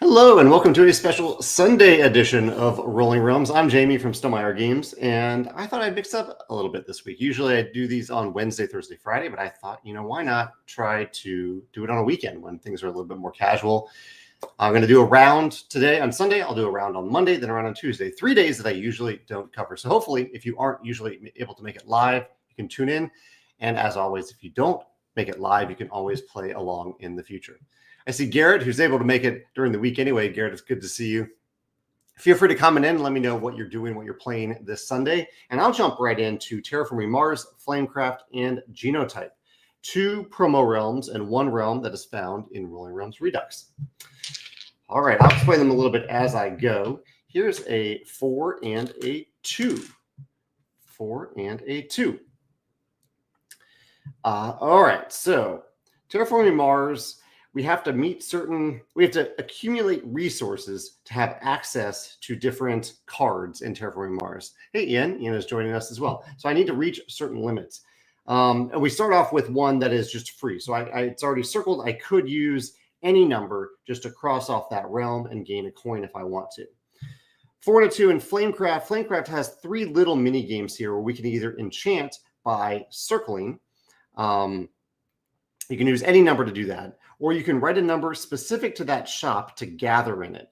Hello and welcome to a special Sunday edition of Rolling Realms. I'm Jamie from Stonemeyer Games, and I thought I'd mix up a little bit this week. Usually I do these on Wednesday, Thursday, Friday, but I thought, why not try to do it on a weekend when things are a little bit more casual. I'm going to do a round today on Sunday. I'll do a round on Monday, then a round on Tuesday. 3 days that I usually don't cover. So hopefully, if you aren't usually able to make it live, you can tune in. And as always, if you don't make it live, you can always play along in the future. I see Garrett, who's able to make it during the week anyway. Garrett, it's good to see you. Feel free to comment in and let me know what you're doing, what you're playing this Sunday. And I'll jump right into Terraforming Mars, Flamecraft, and Genotype. 2 promo realms and 1 realm that is found in Rolling Realms Redux. All right, I'll explain them a little bit as I go. Here's a 4 and a 2. 4 and a 2. All right, so Terraforming Mars, we have to accumulate resources to have access to different cards in Terraforming Mars. Hey, Ian is joining us as well. So I need to reach certain limits. And we start off with one that is just free. So it's already circled. I could use any number just to cross off that realm and gain a coin if I want to. 4 and a 2 in Flamecraft. Flamecraft has 3 little mini games here where we can either enchant by circling. You can use any number to do that, or you can write a number specific to that shop to gather in it.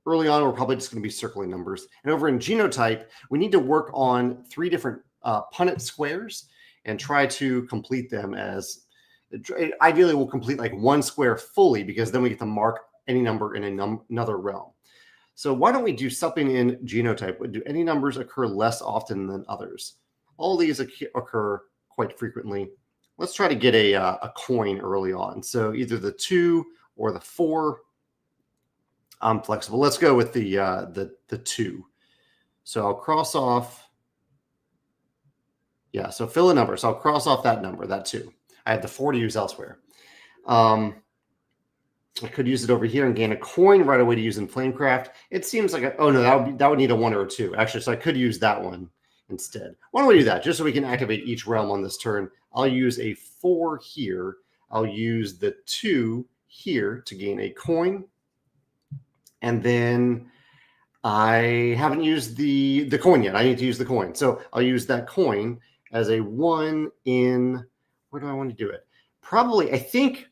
Early on, we're probably just going to be circling numbers. And over in Genotype, we need to work on 3 different Punnett squares and try to complete them as, ideally we'll complete like 1 square fully, because then we get to mark any number in another realm. So why don't we do something in Genotype? Do any numbers occur less often than others? All these occur quite frequently. Let's try to get a coin early on. So either the 2 or the 4. I'm flexible. Let's go with the 2. So I'll cross off. Yeah, so fill a number. So I'll cross off that number, that 2. I have the 4 to use elsewhere. I could use it over here and gain a coin right away to use in Flamecraft. It seems like, oh no, that would need a 1 or a 2. Actually, so I could use that one instead. Why don't we do that just so we can activate each realm on this turn? I'll use a 4 here. I'll use the 2 here to gain a coin. And then I haven't used the coin yet. I need to use the coin. So I'll use that coin as a 1 in, where do I want to do it? Probably, I think,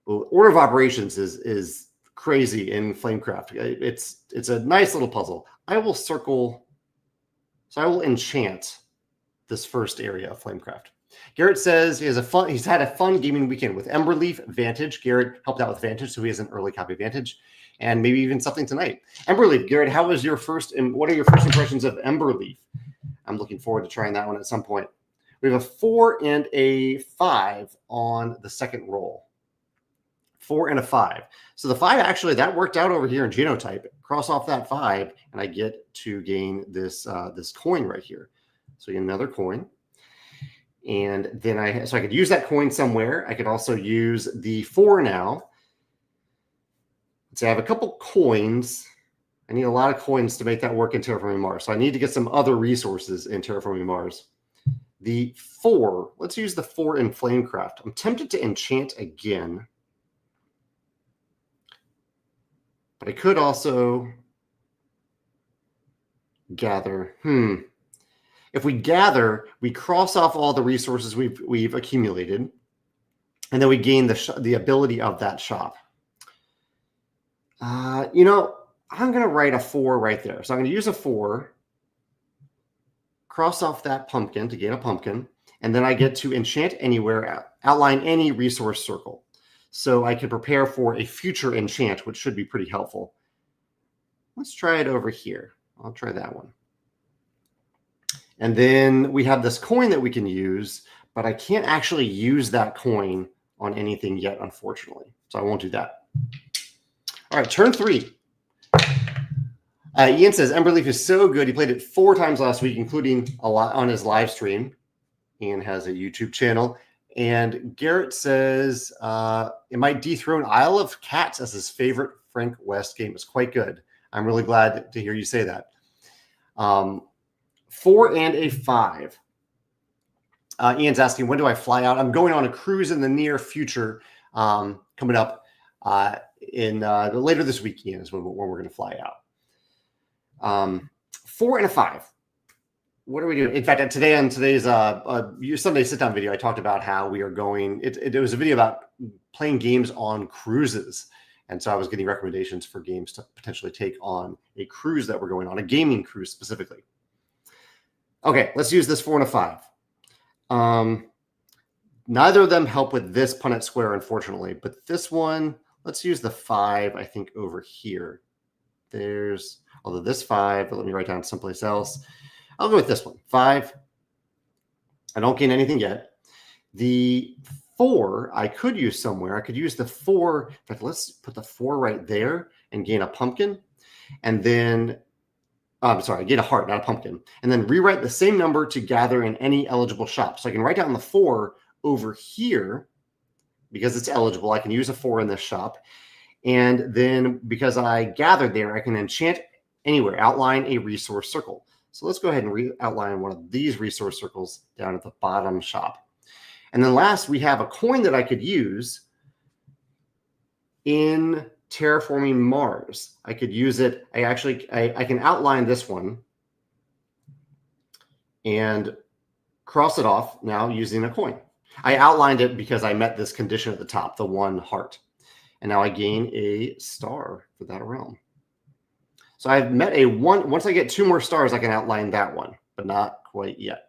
well, order of operations is crazy in Flamecraft. It's a nice little puzzle. I will circle, so I will enchant this first area of Flamecraft. Garrett says he's had a fun gaming weekend with Emberleaf, Vantage. Garrett helped out with Vantage, so he has an early copy of Vantage, and maybe even something tonight. Emberleaf, Garrett, how was your first, and what are your first impressions of Emberleaf? I'm looking forward to trying that one at some point. We have a 4 and a 5 on the second roll. 4 and a 5. So the 5, actually, that worked out over here in Genotype. Cross off that 5, and I get to gain this coin right here. So another coin. And then I could use that coin somewhere. I could also use the 4 now. So I have a couple coins. I need a lot of coins to make that work in Terraforming Mars. So I need to get some other resources in Terraforming Mars. The 4, let's use the 4 in Flamecraft. I'm tempted to enchant again. But I could also gather. If we gather, we cross off all the resources we've accumulated, and then we gain the ability of that shop. I'm going to write a 4 right there. So I'm going to use a 4, cross off that pumpkin to gain a pumpkin, and then I get to enchant anywhere, outline any resource circle. So I can prepare for a future enchant, which should be pretty helpful. Let's try it over here. I'll try that one. And then we have this coin that we can use, but I can't actually use that coin on anything yet, unfortunately. So I won't do that. All right, turn 3. Ian says, Emberleaf is so good. He played it 4 times last week, including a lot on his live stream. Ian has a YouTube channel. And Garrett says it might dethrone Isle of Cats as his favorite Frank West game. It's quite good. I'm really glad to hear you say that. 4 and a 5. Ian's asking, when do I fly out? I'm going on a cruise in the near future coming up later this weekend is when we're going to fly out. 4 and a 5. What are we doing? In fact, today on today's Sunday sit-down video, I talked about how we are going. It was a video about playing games on cruises. And so I was getting recommendations for games to potentially take on a cruise that we're going on, a gaming cruise specifically. Okay, let's use this 4 and a 5. Neither of them help with this Punnett square, unfortunately. But this one, let's use the 5, I think, over here. Although this 5, but let me write down someplace else. I'll go with this one, 5. I don't gain anything yet. The 4, I could use somewhere. I could use the 4. In fact, let's put the 4 right there and gain a pumpkin. And then, I'm sorry, gain a heart, not a pumpkin. And then rewrite the same number to gather in any eligible shop. So I can write down the 4 over here because it's eligible. I can use a 4 in this shop. And then because I gathered there, I can enchant anywhere, outline a resource circle. So let's go ahead and outline one of these resource circles down at the bottom shop. And then last, we have a coin that I could use in Terraforming Mars. I could use it. I can outline this one and cross it off now using a coin. I outlined it because I met this condition at the top, the 1 heart. And now I gain a star for that realm. So I've met a 1. Once I get 2 more stars, I can outline that one, but not quite yet.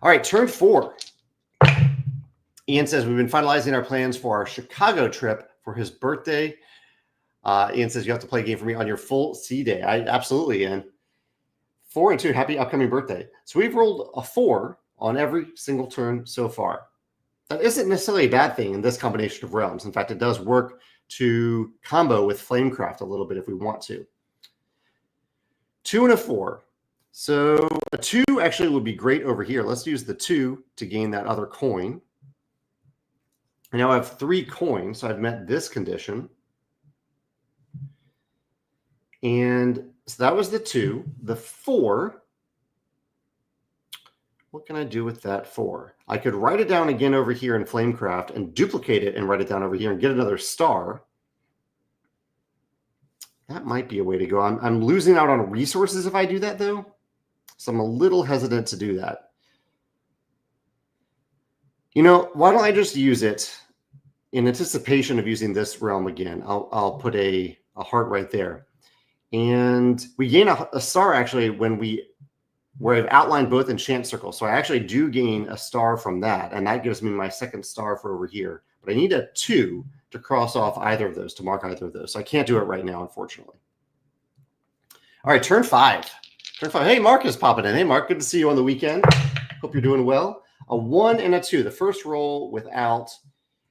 All right, turn 4. Ian says, we've been finalizing our plans for our Chicago trip for his birthday. Ian says, you have to play a game for me on your full C day. Absolutely, Ian. 4 and 2, happy upcoming birthday. So we've rolled a 4 on every single turn so far. That isn't necessarily a bad thing in this combination of realms. In fact, it does work to combo with Flamecraft a little bit if we want to. 2 and a 4. So a 2 actually would be great over here. Let's use the 2 to gain that other coin. And now I have 3 coins, so I've met this condition. And so that was the 2. The 4, what can I do with that 4? I could write it down again over here in Flamecraft and duplicate it and write it down over here and get another star. That might be a way to go. I'm losing out on resources if I do that, though. So I'm a little hesitant to do that. You know, why don't I just use it in anticipation of using this realm again? I'll put a heart right there. And we gain a star, actually, where I've outlined both enchant circles. So I actually do gain a star from that, and that gives me my 2nd star for over here. But I need a 2 to cross off either of those, to mark either of those. So I can't do it right now, unfortunately. All right, turn 5. Turn 5. Hey, Mark is popping in. Hey, Mark, good to see you on the weekend. Hope you're doing well. A 1 and a 2, the first roll without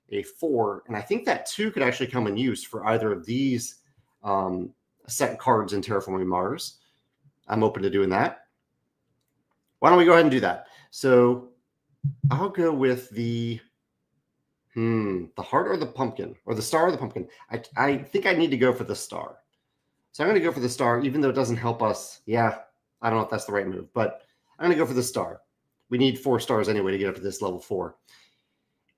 a 4. And I think that 2 could actually come in use for either of these set cards in Terraforming Mars. I'm open to doing that. Why don't we go ahead and do that? So I'll go with the heart or the pumpkin, or the star or the pumpkin. I think I need to go for the star. So I'm going to go for the star, even though it doesn't help us. Yeah, I don't know if that's the right move, but I'm going to go for the star. We need 4 stars anyway to get up to this level 4.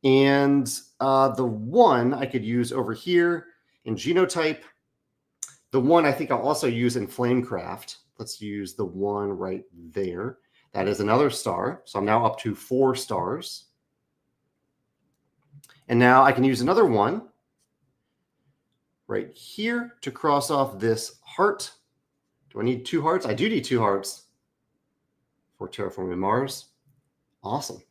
And the 1 I could use over here in Genotype. The 1 I think I'll also use in Flamecraft. Let's use the 1 right there. That is another star. So I'm now up to 4 stars. And now I can use another 1 right here to cross off this heart. Do I need 2 hearts? I do need 2 hearts for Terraforming Mars. Awesome.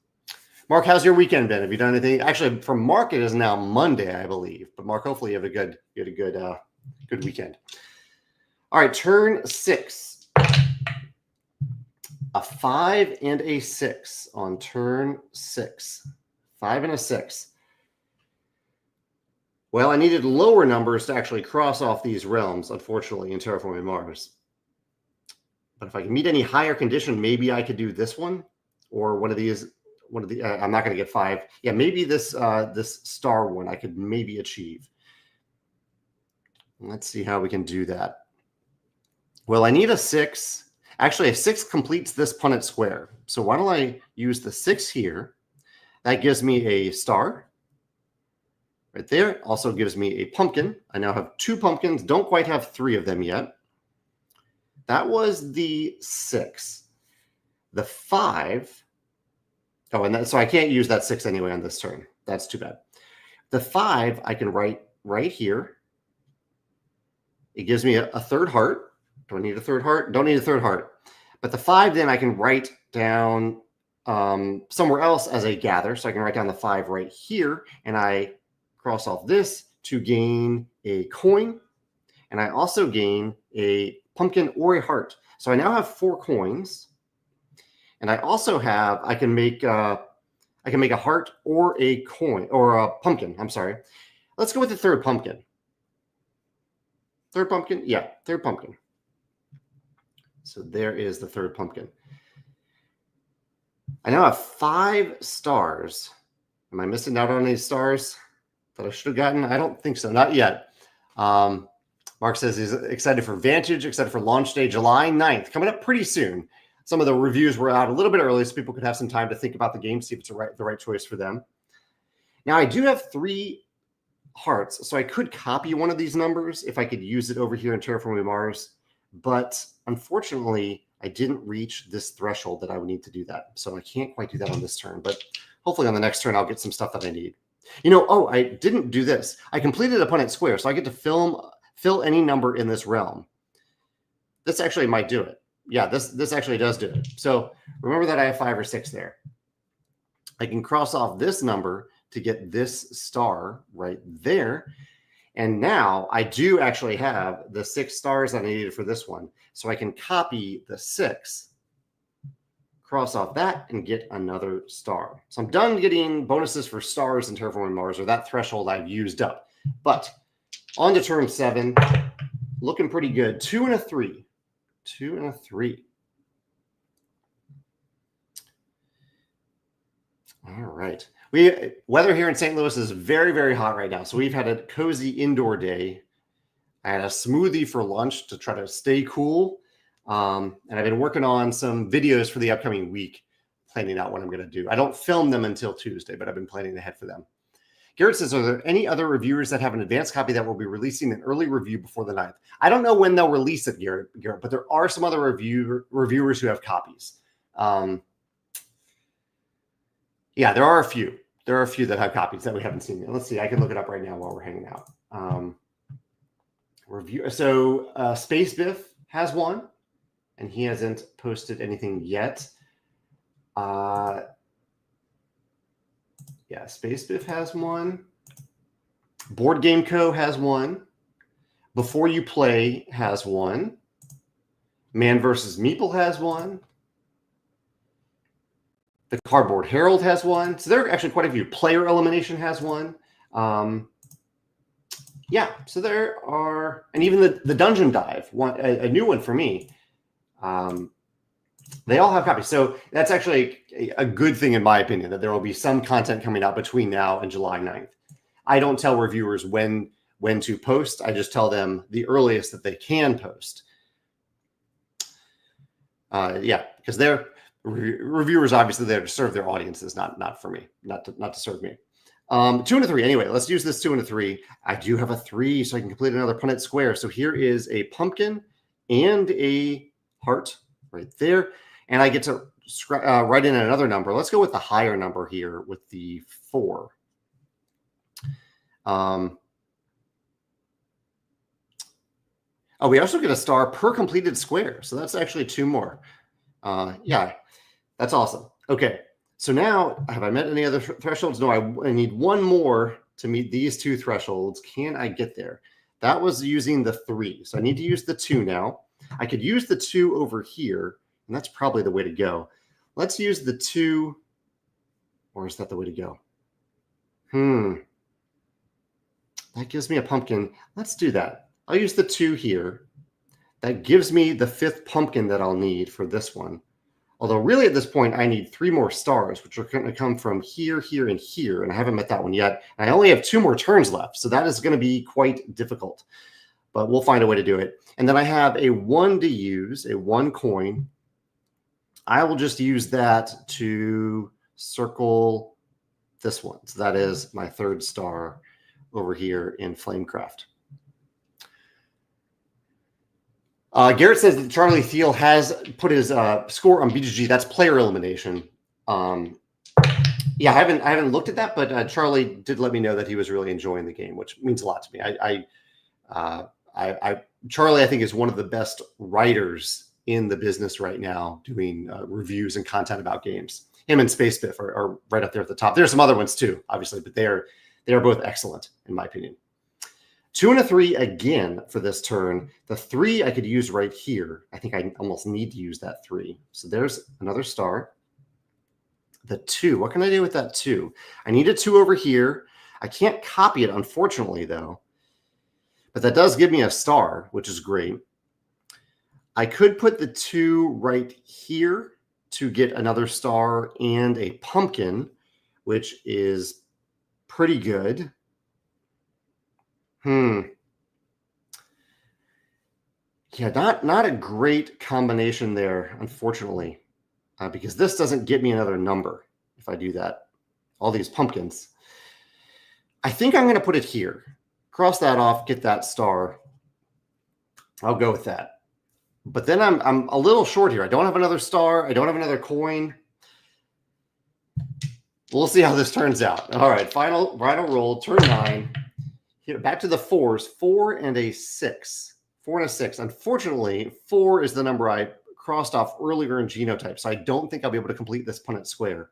Mark, how's your weekend been? Have you done anything? Actually, for Mark, it is now Monday, I believe. But Mark, hopefully you have a good weekend. All right, turn 6. A 5 and a 6 on turn 6. 5 and a 6. Well, I needed lower numbers to actually cross off these realms, unfortunately, in Terraforming Mars. But if I can meet any higher condition, maybe I could do this one or one of these. I'm not going to get 5. Yeah, maybe this star one I could maybe achieve. Let's see how we can do that. Well, I need a 6. Actually, a 6 completes this Punnett square. So why don't I use the 6 here? That gives me a star. right there. Also gives me a pumpkin. I now have 2 pumpkins. Don't quite have 3 of them yet. That was the 6. The 5. Oh, and so I can't use that 6 anyway on this turn. That's too bad. The 5 I can write right here. It gives me a 3rd heart. Do I need a 3rd heart? Don't need a 3rd heart. But the 5 then I can write down somewhere else as a gather. So I can write down the 5 right here, and I cross off this to gain a coin. And I also gain a pumpkin or a heart. So I now have 4 coins. And I also have, I can make a heart or a coin or a pumpkin. I'm sorry. Let's go with the 3rd pumpkin. 3rd pumpkin? Yeah, 3rd pumpkin. So there is the 3rd pumpkin. I now have 5 stars. Am I missing out on any stars that I should have gotten? I don't think so. Not yet. Mark says he's excited for Vantage, excited for launch day, July 9th, coming up pretty soon. Some of the reviews were out a little bit early, so people could have some time to think about the game, see if it's the right choice for them. Now, I do have 3 hearts, so I could copy one of these numbers if I could use it over here in Terraforming Mars. But unfortunately, I didn't reach this threshold that I would need to do that. So I can't quite do that on this turn. But hopefully on the next turn, I'll get some stuff that I need. Oh, I didn't do this. I completed a Punnett Square, so I get to fill any number in this realm. This actually might do it. Yeah, this actually does do it. So remember that I have 5 or 6 there. I can cross off this number to get this star right there. And now I do actually have the 6 stars that I needed for this one. So I can copy the 6, cross off that, and get another star. So I'm done getting bonuses for stars in Terraforming Mars, or that threshold I've used up. But on to turn 7, looking pretty good. 2 and a 3. 2 and a 3. All right. Weather here in St. Louis is very, very hot right now. So we've had a cozy indoor day. I had a smoothie for lunch to try to stay cool. And I've been working on some videos for the upcoming week, planning out what I'm going to do. I don't film them until Tuesday, but I've been planning ahead for them. Garrett says, are there any other reviewers that have an advanced copy that will be releasing an early review before the 9th? I don't know when they'll release it, Garrett, but there are some other reviewers who have copies. Yeah, there are a few. There are a few that have copies that we haven't seen yet. Let's see. I can look it up right now while we're hanging out. So Space Biff has one, and he hasn't posted anything yet. Yeah, Space Biff has one. Board Game Co. has one. Before You Play has one. Man vs. Meeple has one. The Cardboard Herald has one. So there are actually quite a few. Player Elimination has one. Yeah, so there are, and even the Dungeon Dive, one, a new one for me. They all have copies. So that's actually a good thing, in my opinion, that there will be some content coming out between now and July 9th. I don't tell reviewers when to post. I just tell them the earliest that they can post. Yeah, because they're reviewers, obviously, they're to serve their audiences, not for me, not to serve me. 2 and a 3. Anyway, let's use this 2 and a 3. I do have a 3, so I can complete another Punnett Square. So here is a pumpkin and a heart right there. And I get to write in another number. Let's go with the higher number here with the 4. Oh, we also get a star per completed square. So that's actually 2 more. Yeah, that's awesome. Okay, so now have I met any other thresholds? No, I need 1 more to meet these 2 thresholds. Can I get there? That was using the 3. So I need to use the 2 now. I could use the 2 over here, and that's probably the way to go. Let's use the 2, or is that the way to go? That gives me a pumpkin. Let's do that. I'll use the 2 here. That gives me the 5th pumpkin that I'll need for this one. Although really at this point, I need 3 more stars, which are going to come from here, here, and here. And I haven't met that one yet. And I only have 2 more turns left. So that is going to be quite difficult. But we'll find a way to do it. And then I have a 1 to use, a 1 coin. I will just use that to circle this one. So that is my 3rd star over here in Flamecraft. Garrett says that Charlie Thiel has put his score on BGG. That's player elimination. Yeah, I haven't looked at that, but Charlie did let me know that he was really enjoying the game, which means a lot to me. Charlie, I think, is one of the best writers in the business right now, doing reviews and content about games. Him and SpaceBiff are right up there at the top. There's some other ones too, obviously, but they are both excellent in my opinion. 2 and a 3 again for this turn. The 3 I could use right here. I think I almost need to use that 3. So there's another star. The 2, what can I do with that 2? I need a 2 over here. I can't copy it, unfortunately, though. But that does give me a star, which is great. I could put the 2 right here to get another star and a pumpkin, which is pretty good. Yeah, not a great combination there, unfortunately, because this doesn't get me another number if I do that. All these pumpkins. I think I'm going to put it here. Cross that off, get that star. I'll go with that. But then I'm a little short here. I don't have another star. I don't have another coin. We'll see how this turns out. All right, final roll, turn 9. Here, back to the 4s, 4 and a 6. 4 and a 6. Unfortunately, 4 is the number I crossed off earlier in Genotype, so I don't think I'll be able to complete this Punnett square.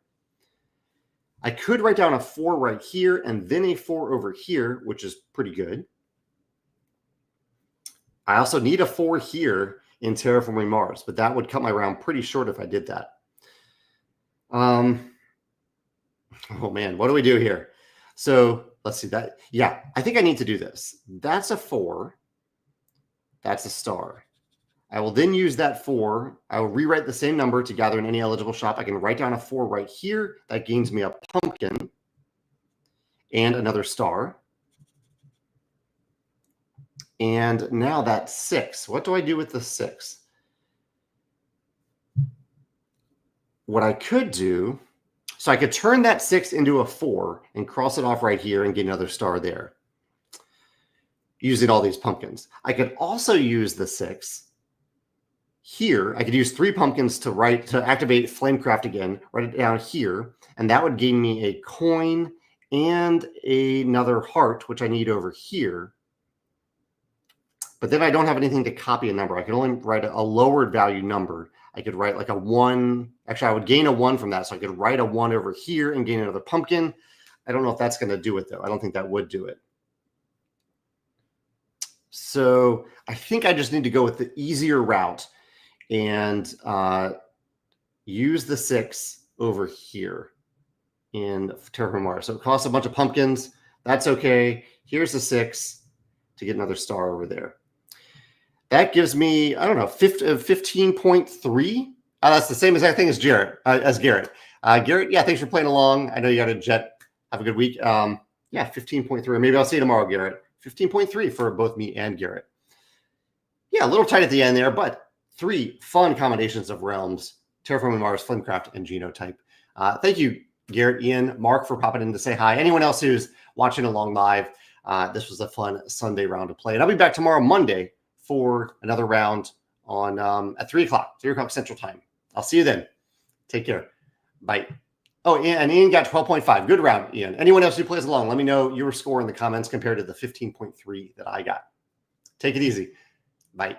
I could write down a 4 right here and then a 4 over here, which is pretty good. I also need a 4 here in Terraforming Mars, but that would cut my round pretty short if I did that. Oh man, what do we do here? So let's see that. Yeah, I think I need to do this. That's a 4. That's a star. I will then use that 4. I will rewrite the same number to gather in any eligible shop. I can write down a 4 right here. That gains me a pumpkin and another star. And now that's 6. What do I do with the 6? What I could do, so I could turn that 6 into a 4 and cross it off right here and get another star there, using all these pumpkins. I could also use the 6 here. I could use 3 pumpkins to activate Flamecraft again, write it down here, and that would gain me a coin and another heart, which I need over here. But then I don't have anything to copy a number. I can only write a lowered value number. I could write like a 1. Actually, I would gain a 1 from that. So I could write a 1 over here and gain another pumpkin. I don't know if that's going to do it, though. I don't think that would do it. So I think I just need to go with the easier route and use the 6 over here in Terraforming Mars. So it costs a bunch of pumpkins. That's okay. Here's the 6 to get another star over there. That gives me, I don't know, 15.3. That's the same exact thing as Garrett. Garrett, yeah, thanks for playing along. I know you got a jet. Have a good week. Yeah, 15.3. Maybe I'll see you tomorrow, Garrett. 15.3 for both me and Garrett. Yeah, a little tight at the end there, but 3 fun combinations of realms: Terraforming Mars, Flamecraft, and Genotype. Thank you, Garrett, Ian, Mark, for popping in to say hi. Anyone else who's watching along live, this was a fun Sunday round to play. And I'll be back tomorrow, Monday, for another round on at 3 o'clock Central Time. I'll see you then. Take care. Bye. Oh, and Ian got 12.5. Good round, Ian. Anyone else who plays along, let me know your score in the comments compared to the 15.3 that I got. Take it easy. Bye.